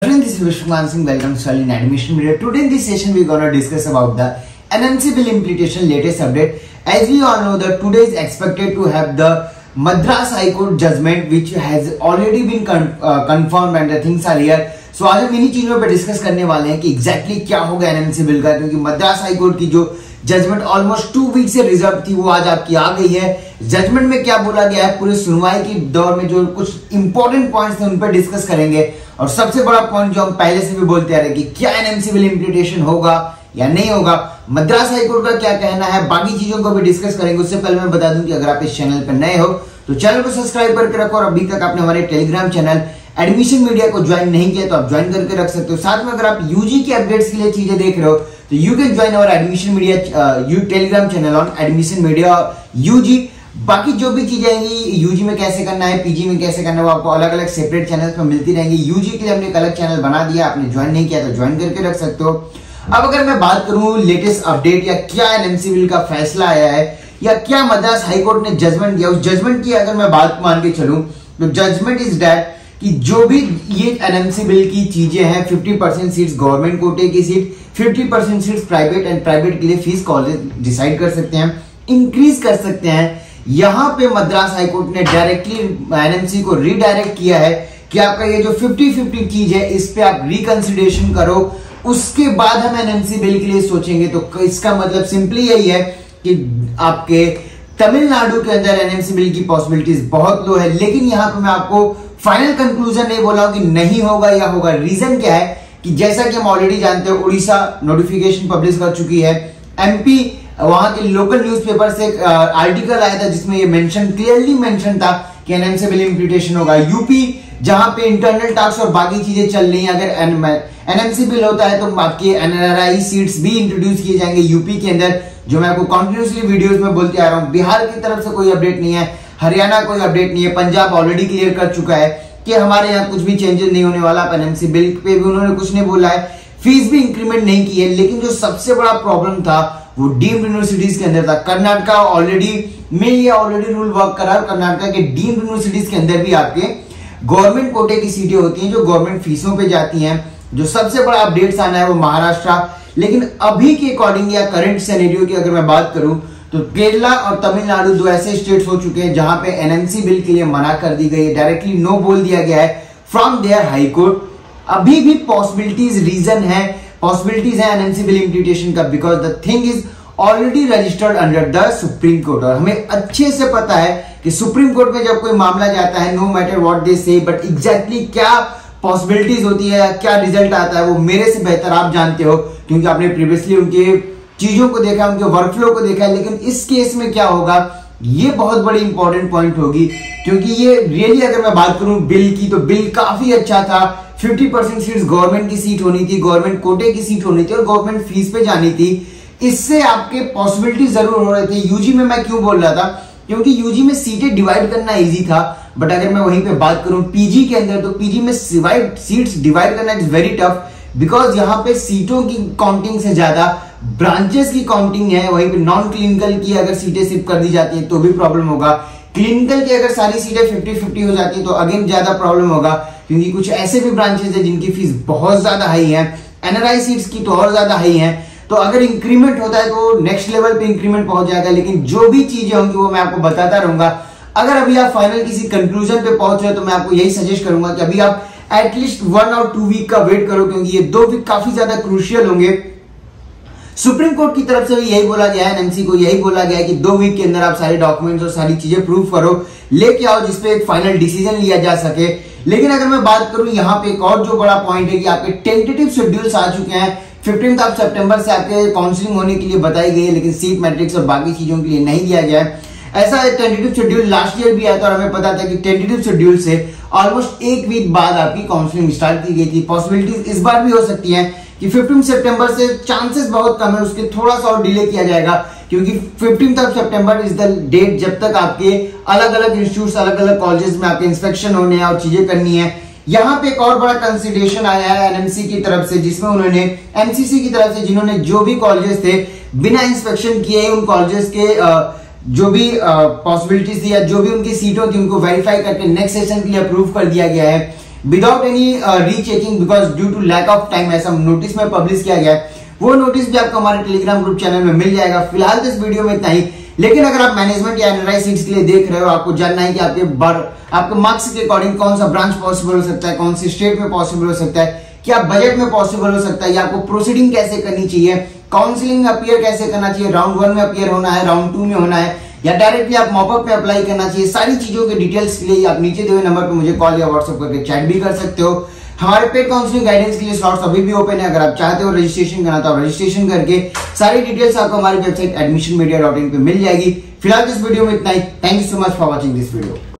Friend, this is Vishwan Singh. Welcome to Study in Admission Media. Today in this session we are going to discuss about the NMC bill implementation latest update. As we all know that today is expected to have the Madras High Court judgment which has already been confirmed and the things are here. So आज हम इन्हीं चीजों पे discuss करने वाले हैं कि exactly क्या होगा एनएमसी बिल का, क्योंकि मद्रास हाई कोर्ट की जो जजमेंट ऑलमोस्ट 2 वीक से रिजर्व थी वो आज आपकी आ गई है। जजमेंट में क्या बोला गया है, पूरे सुनवाई की दौर में जो कुछ इंपॉर्टेंट पॉइंट्स थे उन पर डिस्कस करेंगे। और सबसे बड़ा पॉइंट जो हम पहले से भी बोलते आ रहे कि क्या एनएमसी बिल इम्प्लीमेंटेशन होगा या नहीं होगा, मद्रास हाई कोर्ट का क्या कहना है, बाकी चीजों को भी डिस्कस करेंगे। उससे पहले मैं बता दूं कि अगर आप इस चैनल पर नए हो तो चैनल को सब्सक्राइब करके रखो, और अभी तक आपने हमारे टेलीग्राम चैनल एडमिशन मीडिया को ज्वाइन नहीं किया तो आप ज्वाइन करके रख सकते हो। साथ में अगर आप यूजी की अपडेट्स के लिए चीजें देख रहे हो तो you can join our admission media Telegram channel on admission media UG. बाकी जो भी चीजें आएंगी यूजी में कैसे करना है, पीजी में कैसे करना है, वो आपको अलग अलग सेपरेट चैनल पर मिलती रहेंगी। यूजी के लिए हमने एक अलग चैनल बना दिया, आपने ज्वाइन नहीं किया तो ज्वाइन करके रख सकते हो। अब अगर मैं बात करूं लेटेस्ट अपडेट या क्या एनएमसी बिल का फैसला आया है या क्या मद्रास हाई कोर्ट ने जजमेंट दिया, उस जजमेंट की अगर मैं बात मान के चलूं तो जजमेंट इज दैट कि जो भी ये एनएमसी बिल की चीजें हैं 50% सीट्स गवर्नमेंट कोटे की seat, 50% seats private and private के लिए फीस कॉलेज डिसाइड कर सकते हैं, इंक्रीज कर सकते हैं। यहां पे मद्रास हाई कोर्ट ने डायरेक्टली एनएमसी को रीडायरेक्ट किया है कि आपका ये जो 50-50 चीज है इस पे आप रिकंसिडरेशन करो, उसके बाद हम एनएमसी बिल के लिए सोचेंगे। तो इसका मतलब सिंपली यही है कि आपके तमिलनाडु के अंदर एनएमसी बिल की पॉसिबिलिटीज बहुत लो है। लेकिन यहां पे मैं आपको फाइनल कंक्लूजन नहीं बोला हूं कि नहीं होगा या होगा। रीजन क्या है कि जैसा कि हम ऑलरेडी जानते हैं उड़ीसा नोटिफिकेशन पब्लिश कर चुकी है, एमपी वहां के लोकल न्यूज़पेपर से एक आर्टिकल आया था जिसमें ये क्लियरली मेंशन था कि एनएमसी बिल इम्प्लीमेंटेशन होगा। यूपी जहां पे इंटरनल टैक्स और बाकी चीजें चल रही हैं, अगर एनएमसी बिल होता है तो आपके एनआरआई सीट्स भी इंट्रोड्यूस किए जाएंगे यूपी के अंदर, जो मैं आपको कंटिन्यूसली वीडियोस में बोलते आ रहा हूं। बिहार की तरफ से कोई अपडेट नहीं है, हरियाणा कोई अपडेट नहीं है, पंजाब ऑलरेडी क्लियर कर चुका है कि हमारे यहाँ कुछ भी चेंजेस नहीं होने वाला। एनएमसी बिल पे भी उन्होंने कुछ नहीं बोला है, फीस भी इंक्रीमेंट नहीं की है। लेकिन जो सबसे बड़ा प्रॉब्लम था वो डीम्ड यूनिवर्सिटीज के अंदर था। कर्नाटका ऑलरेडी रूल वर्क करा, और कर्नाटका के डीम्ड यूनिवर्सिटीज के अंदर भी आपके गवर्नमेंट कोटे की सीटें होती हैं जो गवर्नमेंट फीसों पे जाती हैं। जो सबसे बड़ा अपडेट्स आना है वो महाराष्ट्र। लेकिन अभी के अकॉर्डिंग या करंट सिनेरियो की अगर मैं बात करूं तो केरला और तमिलनाडु दो ऐसे स्टेट्स हो चुके हैं जहां पे एनएमसी बिल के लिए मना कर दी गई है, डायरेक्टली नो बोल दिया गया है फ्रॉम देयर हाई कोर्ट। अभी भी पॉसिबिलिटीज है एनएमसी बिल इम्प्लीमेंटेशन का, because the thing is already registered under the supreme court. और हमें अच्छे से पता है कि सुप्रीम कोर्ट में जब कोई मामला जाता है, नो मैटर व्हाट दे से, बट एग्जैक्टली क्या पॉसिबिलिटीज होती है, क्या रिजल्ट आता है, वो मेरे से बेहतर आप जानते हो, क्योंकि आपने प्रीवियसली उनके चीजों को देखा, उनके वर्कफ्लो को देखा है। लेकिन इस केस में क्या होगा, ये बहुत बड़ी इंपॉर्टेंट पॉइंट होगी, क्योंकि ये रियली अगर मैं बात करूं बिल की तो बिल काफी अच्छा था। 50% सीट्स गवर्नमेंट की सीट होनी थी, गवर्नमेंट कोटे की सीट होनी थी और गवर्नमेंट फीस पे जानी थी। इससे आपके पॉसिबिलिटी जरूर हो रहे थे। यूजी में मैं क्यों बोल रहा था, क्योंकि यूजी में सीटें डिवाइड करना इजी था, बट अगर मैं वहीं पे बात करूं पीजी के अंदर तो पीजी में सीट्स डिवाइड करना इज वेरी टफ, बिकॉज यहां पे सीटों की काउंटिंग से ज्यादा ब्रांचेस की काउंटिंग है। वहीं पे नॉन क्लिनिकल की अगर सीटें शिफ्ट कर दी जाती है तो भी प्रॉब्लम होगा। क्लिनिकल की अगर सारी सीटें 50-50 हो जाती है तो अगेन ज्यादा प्रॉब्लम होगा, क्योंकि कुछ ऐसे भी ब्रांचेस है जिनकी फीस बहुत ज्यादा हाई है, एनआरआई सीट्स की तो और ज्यादा हाई है। तो अगर इंक्रीमेंट होता है तो नेक्स्ट लेवल पे इंक्रीमेंट पहुंच जाएगा। लेकिन जो भी चीजें होंगी वो मैं आपको बताता रहूंगा। अगर अभी आप फाइनल किसी कंक्लूजन पे पहुंच रहे हो तो मैं आपको यही सजेस्ट करूंगा कि अभी आप एटलीस्ट 1 और 2 वीक का वेट करो, क्योंकि ये 2 वीक काफी ज्यादा क्रूशियल होंगे। सुप्रीम कोर्ट की तरफ से भी यही बोला गया है, एनएमसी को यही बोला गया है कि 2 वीक के अंदर आप सारे डॉक्यूमेंट्स और सारी चीजें प्रूव करो, लेके आओ, जिसपे एक फाइनल डिसीजन लिया जा सके। लेकिन अगर मैं बात करूं यहाँ पे एक और जो बड़ा पॉइंट है कि आपके टेंटेटिव शेड्यूल्स आ चुके हैं। 15 सितंबर से आपके काउंसलिंग होने के लिए बताई गई है, लेकिन सीट मैट्रिक्स और बाकी चीजों के लिए नहीं दिया गया है। ऐसा टेंटेटिव शेड्यूल लास्ट ईयर भी आया था और हमें पता था कि टेंटेटिव शेड्यूल से ऑलमोस्ट 1 वीक बाद आपकी काउंसलिंग स्टार्ट की गई थी। पॉसिबिलिटीज इस बार भी हो सकती है कि 15 सितंबर से चांसेस बहुत कम है, उसके थोड़ा सा और डिले किया जाएगा, क्योंकि 15 सितंबर इज द डेट जब तक आपके अलग अलग इंस्टीट्यूट, अलग अलग कॉलेजेस में आपके इंस्पेक्शन होने हैं और चीजें करनी है। यहाँ पे एक और बड़ा कंसिडरेशन आया है एनएमसी की तरफ से, जिसमें उन्होंने एमसीसी की तरफ से जिन्होंने जो भी कॉलेजेस थे बिना इंस्पेक्शन किए उन कॉलेजेस के जो भी पॉसिबिलिटीज थी या जो भी उनकी सीटों थी उनको वेरीफाई करके नेक्स्ट सेशन के लिए अप्रूव कर दिया गया है। Without any rechecking because due to lack of time ऐसा नोटिस में पब्लिश किया गया है। वो नोटिस भी आपको हमारे टेलीग्राम ग्रुप चैनल में मिल जाएगा। फिलहाल तो इस वीडियो में इतना ही, लेकिन अगर आप मैनेजमेंट या एनआरआई सीट्स के लिए देख रहे हो, आपको जानना है कि आपके मार्क्स के अकॉर्डिंग कौन सा ब्रांच पॉसिबल हो सकता है, कौन सी स्टेट में पॉसिबल हो सकता है, क्या बजट में पॉसिबल हो सकता है, या आपको प्रोसीडिंग कैसे करनी चाहिए, काउंसलिंग अपीयर कैसे करना चाहिए, राउंड 1 में अपीयर होना है, राउंड 2 में होना है, या डायरेक्टली आप मॉपअप पे अप्लाई करना चाहिए, सारी चीजों के डिटेल्स के लिए आप नीचे दिए हुए नंबर पर मुझे कॉल या व्हाट्सएप करके चैट भी कर सकते हो। हमारे पेड काउंसलिंग गाइडेंस के लिए स्लॉट्स अभी भी ओपन है। अगर आप चाहते हो रजिस्ट्रेशन करना तो आप रजिस्ट्रेशन करके सारी डिटेल्स आपको हमारी वेबसाइट admissionmedia.in पे मिल जाएगी। फिलहाल इस वीडियो में इतना ही। Thank you so much for watching this video.